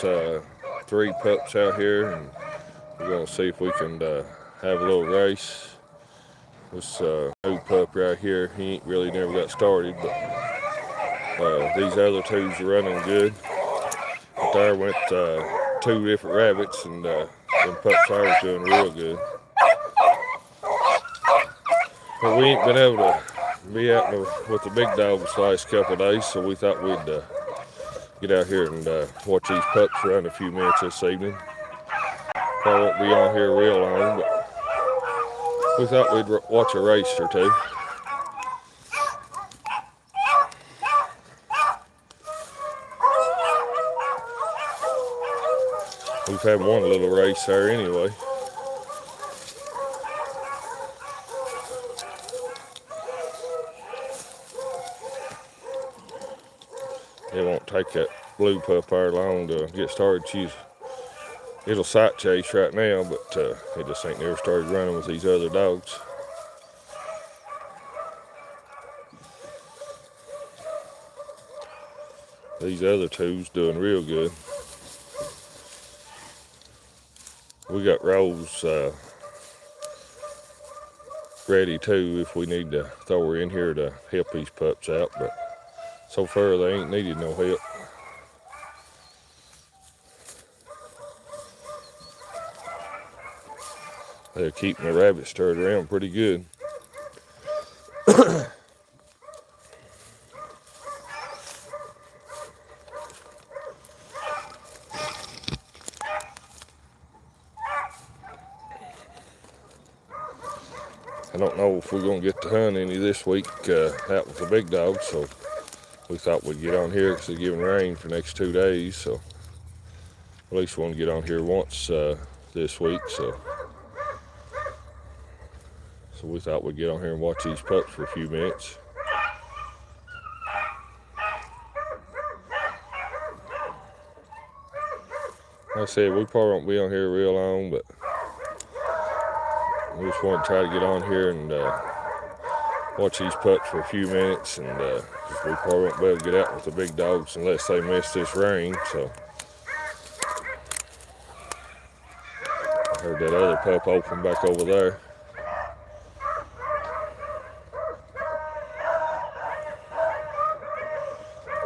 got 3 pups out here, and we're gonna see if we can have a little race. This new pup right here, he ain't really never got started, but these other two's running good. But there went 2 different rabbits, and them pups there was doing real good. But we ain't been able to be out with the big dogs the last couple of days, so we thought we'd get out here and watch these pups run a few minutes this evening. Probably won't be on here real long, but we thought we'd watch a race or two. We've had one little race there anyway. It won't take that blue pup there long to get started. It'll sight chase right now, but it just ain't never started running with these other dogs. These other two's doing real good. We got Rose ready too if we need to throw her in here to help these pups out, but so far they ain't needed no help. They're keeping the rabbits stirred around pretty good. I don't know if we're going to get to hunt any this week out with the big dogs, so we thought we'd get on here because it's giving rain for the next 2 days, so at least we want to get on here once this week, so we thought we'd get on here and watch these pups for a few minutes. Like I said, we probably won't be on here real long, but we just want to try to get on here and watch these pups for a few minutes, and we probably won't be able to get out with the big dogs unless they miss this rain, so. I heard that other pup open back over there.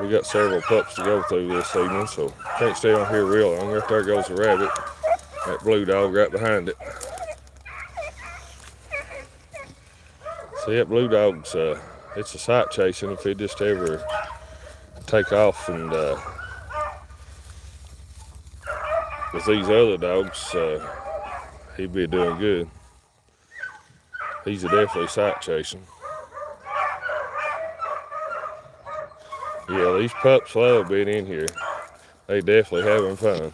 We got several pups to go through this evening, so can't stay on here real long. Right there goes the rabbit. That blue dog right behind it. See, that blue dog's, it's a sight chasing if it just ever take off, and with these other dogs, he'd be doing good. He's definitely sight chasing. Yeah, these pups love being in here. They definitely having fun.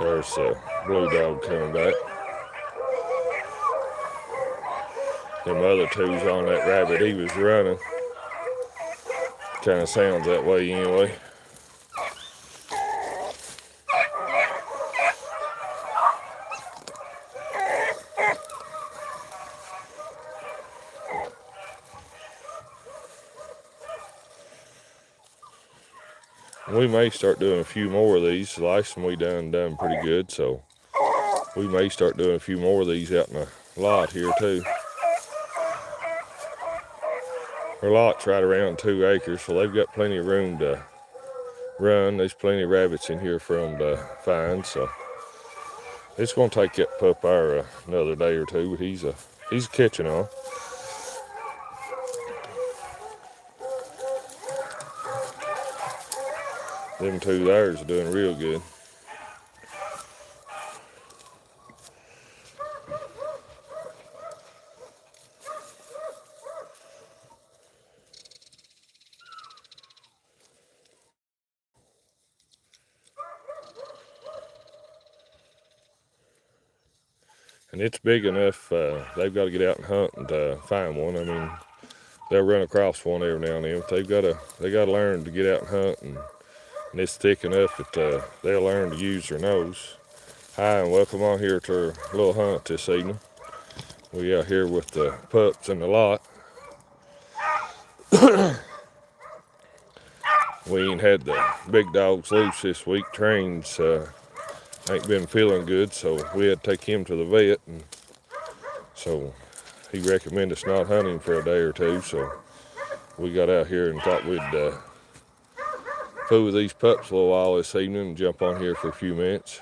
There's a blue dog coming back. Them other two's on that rabbit. He was running. Kind of sounds that way anyway. We may start doing a few more of these. The last one we done pretty good, so we may start doing a few more of these out in the lot here too. Our lot's right around 2 acres, so they've got plenty of room to run. There's plenty of rabbits in here for them to find, so it's going to take that pup there another day or two, but he's catching on. Them two there's are doing real good. And it's big enough, they've got to get out and hunt and find one. I mean, they'll run across one every now and then, but they got to learn to get out and hunt and and it's thick enough that they'll learn to use their nose. Hi, and welcome on here to our little hunt this evening. We out here with the pups in the lot. We ain't had the big dogs loose this week. Trains ain't been feeling good, so we had to take him to the vet, and so he recommended us not hunting for a day or two. So we got out here and thought we'd fool with these pups a little while this evening and jump on here for a few minutes.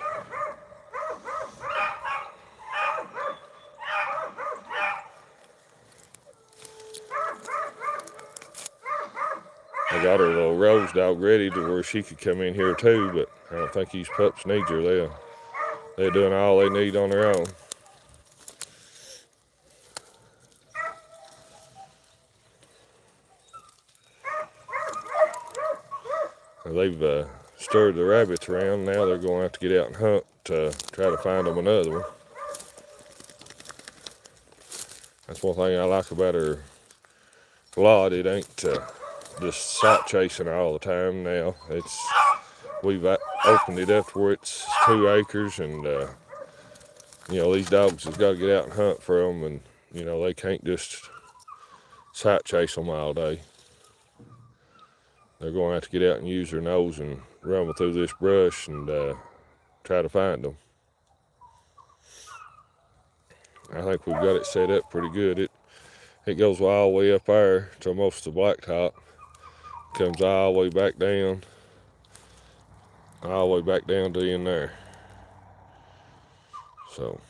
I got her little Rose dog ready to where she could come in here too, but I don't think these pups need her. They're doing all they need on their own. They've stirred the rabbits around. Now they're going to have to get out and hunt to try to find them another one. That's one thing I like about her lot. It ain't just sight chasing all the time now. We've opened it up where it's 2 acres, and these dogs has got to get out and hunt for them, and they can't just sight chase them all day. They're going to have to get out and use their nose and rumble through this brush and try to find them. I think we've got it set up pretty good. It goes all the way up there to almost the blacktop, comes all the way back down, to in there. So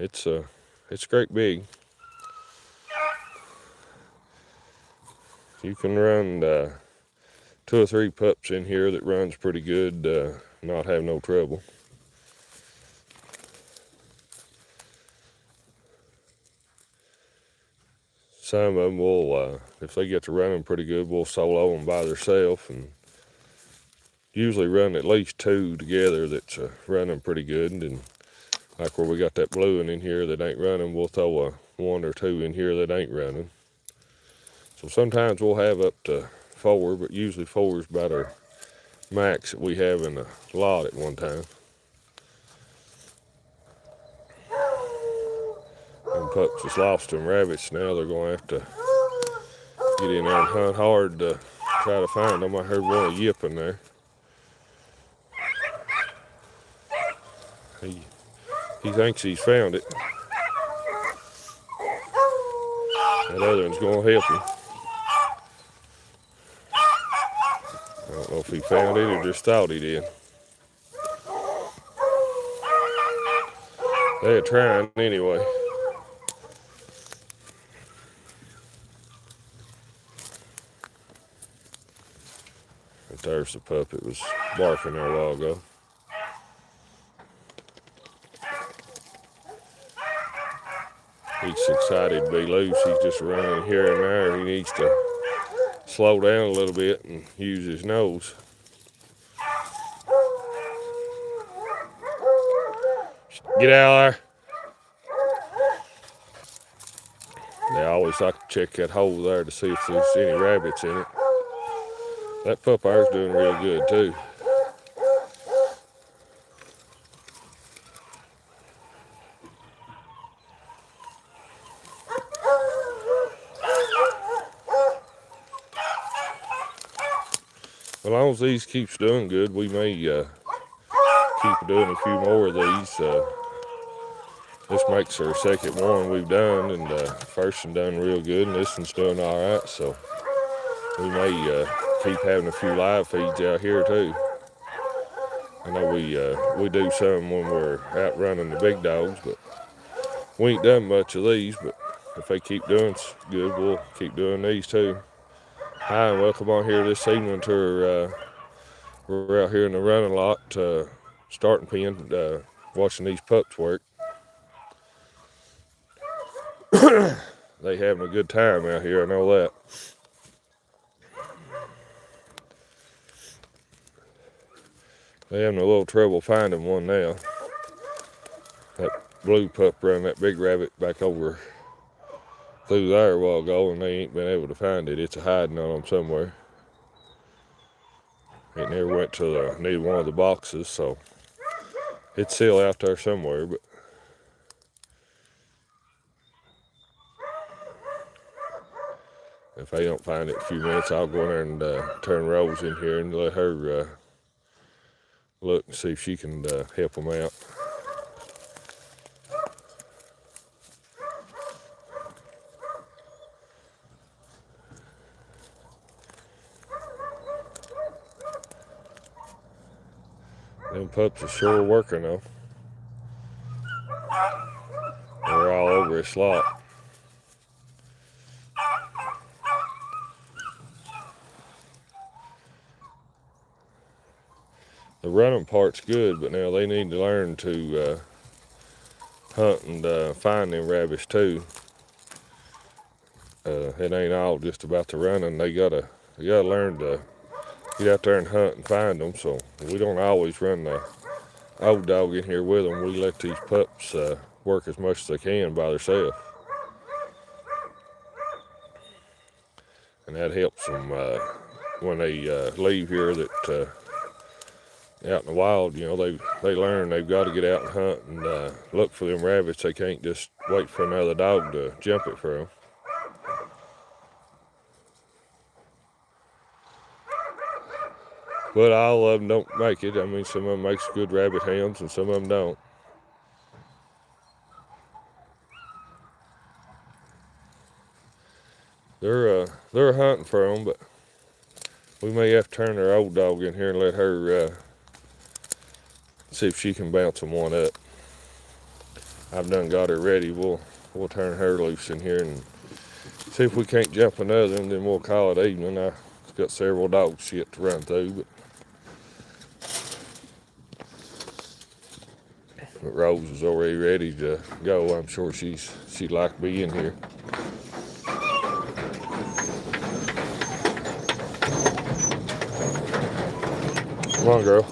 it's great big. You can run 2 or 3 pups in here that runs pretty good, not have no trouble. Some of them will, if they get to running pretty good, we'll solo them by themselves, and usually run at least 2 together that's running pretty good. And like where we got that blue one in here that ain't running, we'll throw a 1 or 2 in here that ain't running. So sometimes we'll have up to 4, but usually 4 is about our max that we have in the lot at one time. Them pups just lost them rabbits. Now they're going to have to get in there and hunt hard to try to find them. I heard one yipping there. He thinks he's found it. That other one's going to help him. I don't know if he found it or just thought he did. They're trying anyway. There's the pup that was barking there a while ago. He's excited to be loose. He's just running here and there. He needs to slow down a little bit and use his nose. Get out of there. They always like to check that hole there to see if there's any rabbits in it. That pup there's doing real good too. As long as these keeps doing good, we may keep doing a few more of these. This makes our second one we've done, and first one done real good, and this one's doing all right. So we may keep having a few live feeds out here too. I know we do some when we're out running the big dogs, but we ain't done much of these. But if they keep doing good, we'll keep doing these too. Hi, and welcome on here this evening to we're out here in the running lot, starting pen, watching these pups work. They having a good time out here, I know that. They having a little trouble finding one now. That blue pup ran that big rabbit back over through there a while ago, and they ain't been able to find it. It's hiding on them somewhere. It never went to neither one of the boxes, so it's still out there somewhere. But if I don't find it in a few minutes, I'll go in there and turn Rose in here and let her look and see if she can help them out. Them pups are sure working though. They're all over his slot. The running part's good, but now they need to learn to hunt and find them rabbits too. It ain't all just about the running. They gotta learn to get out there and hunt and find them. So we don't always run the old dog in here with them. We let these pups work as much as they can by themselves, and that helps them when they leave here. That out in the wild, you know, they learn they've got to get out and hunt and look for them rabbits. They can't just wait for another dog to jump it for them. But all of them don't make it. I mean, some of them makes good rabbit hounds and some of them don't. They're hunting for them, but we may have to turn our old dog in here and let her see if she can bounce them one up. I've done got her ready. We'll turn her loose in here and see if we can't jump another, and then we'll call it evening. I've got several dogs yet to run through, but Rose is already ready to go. I'm sure she'd like to be in here. Come on, girl.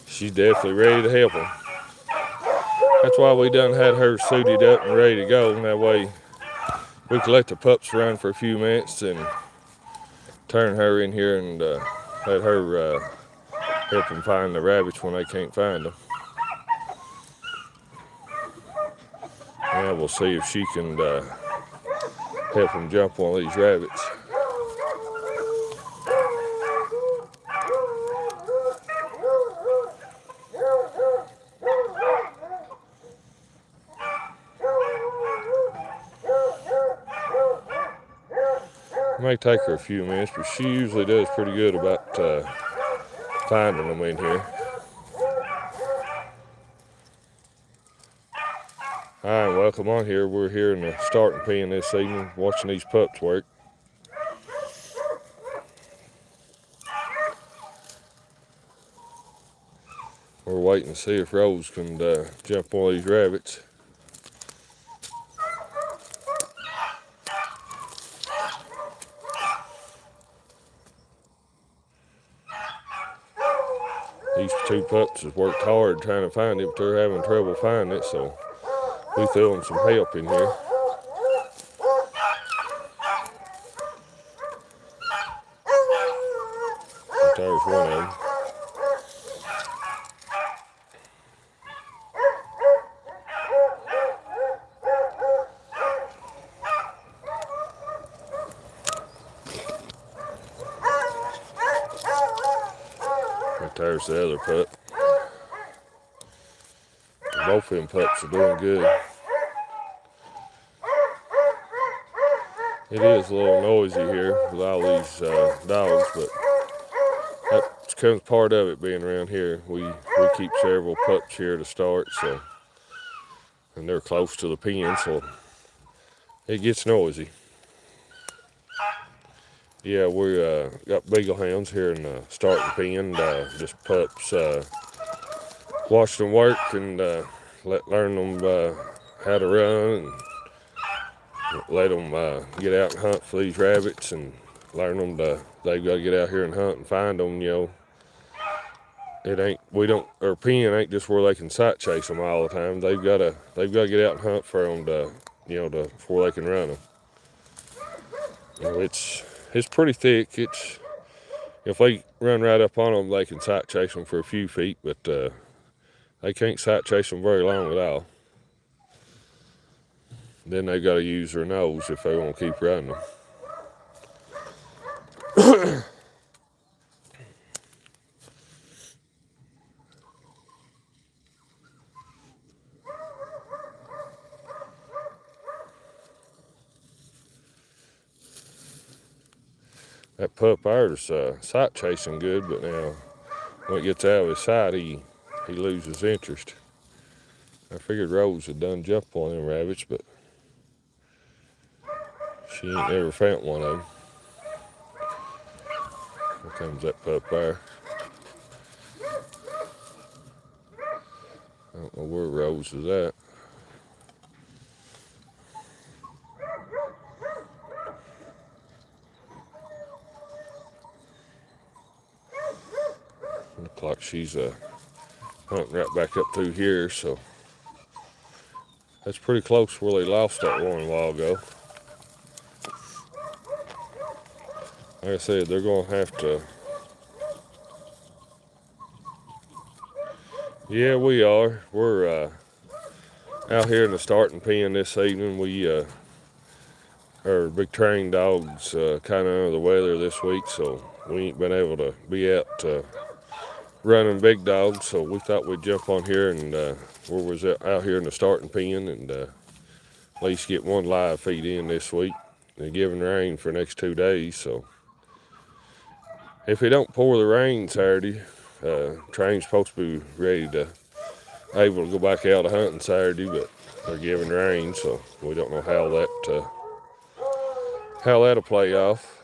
She's definitely ready to help him. That's why we done had her suited up and ready to go, and that way we can let the pups run for a few minutes and turn her in here and let her help them find the rabbits when they can't find them. Now we'll see if she can help them jump one of these rabbits. It may take her a few minutes, but she usually does pretty good about finding them in here. Alright, well, come on here. We're here in the starting pen this evening, watching these pups work. We're waiting to see if Rose can jump one of these rabbits. These two pups have worked hard trying to find it, but they're having trouble finding it, so we threw them some help in here. But there's one of them. But there's the other pup. Both of them pups are doing good. It is a little noisy here with all these dogs, but that becomes part of it being around here. We keep several pups here to start, so, and they're close to the pen, so it gets noisy. Yeah, we got Beagle hounds here in the starting pen. Just pups. Watch them work and learn them how to run, and let them get out and hunt for these rabbits, and learn them they've got to get out here and hunt and find them. You know, it ain't, we don't, our pen ain't just where they can sight chase them all the time. They've got to get out and hunt for them to, before they can run them. It's pretty thick. It's, if they run right up on them, they can sight chase them for a few feet, but they can't sight chase them very long at all. Then they got to use their nose if they want to keep running them. That pup there's sight chasing good, but now when it gets out of his sight, he loses interest. I figured Rose had done jump on them rabbits, but she ain't never found one of them. Here comes that pup there. I don't know where Rose is at. Looks like she's hunting right back up through here, so that's pretty close where they lost that one a while ago. Like I said, they're going to have to. Yeah, we are. We're out here in the starting pen this evening. We our big trained dogs kind of under the weather this week, so we ain't been able to be out running big dogs. So we thought we'd jump on here and where was out here in the starting pen and at least get one live feed in this week. They're giving rain for the next 2 days, so if it don't pour the rain Saturday, train's supposed to be ready to able to go back out to hunting Saturday, but they're giving rain, so we don't know how that'll play off.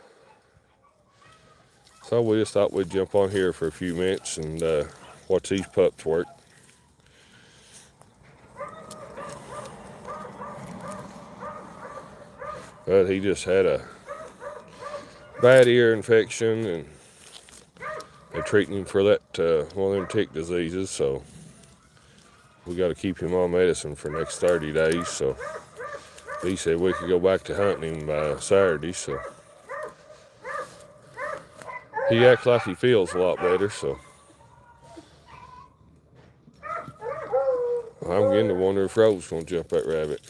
So we just thought we'd jump on here for a few minutes and watch these pups work. But he just had a bad ear infection, and they're treating him for that one of them tick diseases, so we got to keep him on medicine for the next 30 days. So he said we could go back to hunting him by Saturday, so he acts like he feels a lot better, so I'm beginning to wonder if Rose gonna jump that rabbit.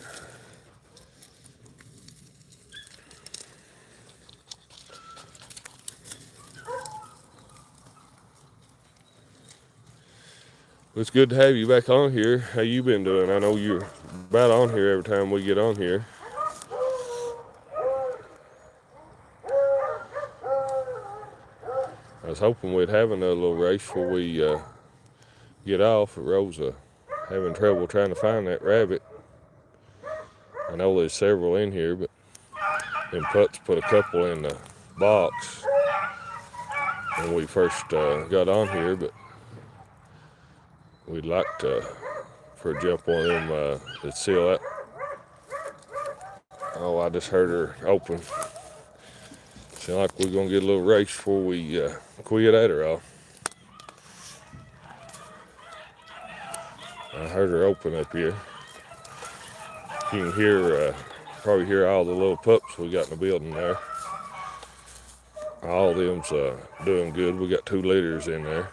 It's good to have you back on here. How you been doing? I know you're about on here every time we get on here. I was hoping we'd have another little race before we get off. Rose having trouble trying to find that rabbit. I know there's several in here, but them pups put a couple in the box when we first got on here, but we'd like to for a jump on them that's still up. Oh, I just heard her open. Sound like we're gonna get a little race before we quit at her off. I heard her open up here. You can hear, probably hear all the little pups we got in the building there. All of them's doing good. We got 2 litters in there.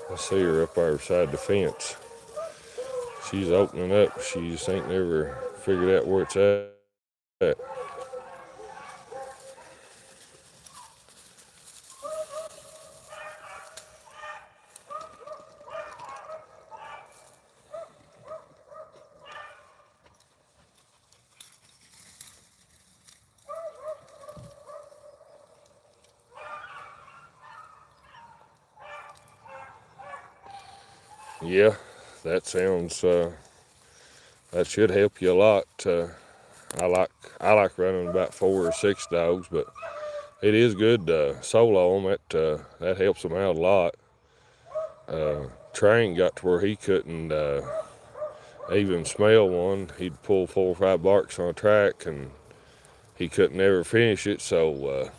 I see her up there beside the fence. She's opening up. She just ain't never figured out where it's at. Yeah, that sounds, that should help you a lot. I like running about 4 or 6 dogs, but it is good solo them. That helps them out a lot. Train got to where he couldn't even smell one, he'd pull 4 or 5 barks on a track, and he couldn't ever finish it. So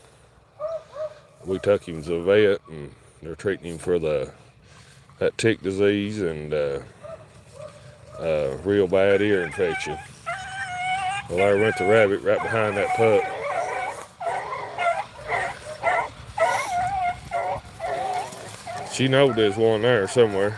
we took him to the vet, and they're treating him for that tick disease and real bad ear infection. Well, there went the rabbit right behind that pup. She knows there's one there somewhere.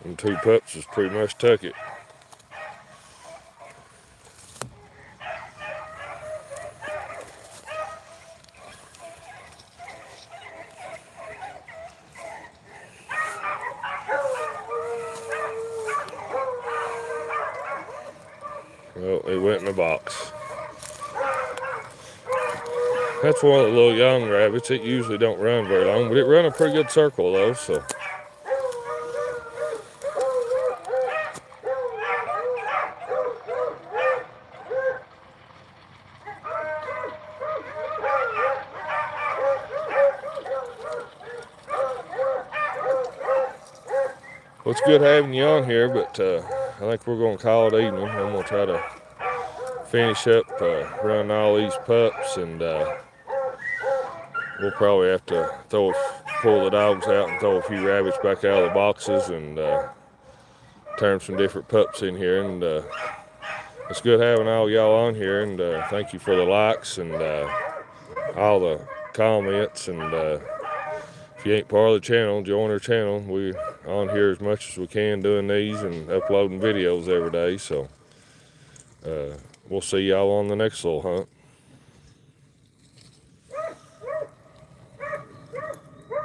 And 2 pups has pretty much took it. Well, it went in the box. That's one of the little young rabbits. It usually don't run very long, but it run a pretty good circle though, so. Well, it's good having you on here, but I think we're going to call it evening. I'm going to try to finish up running all these pups, and we'll probably have to pull the dogs out and throw a few rabbits back out of the boxes and turn some different pups in here. And it's good having all y'all on here, and thank you for the likes and all the comments. And if you ain't part of the channel, join our channel. We're on here as much as we can doing these and uploading videos every day. So we'll see y'all on the next little hunt.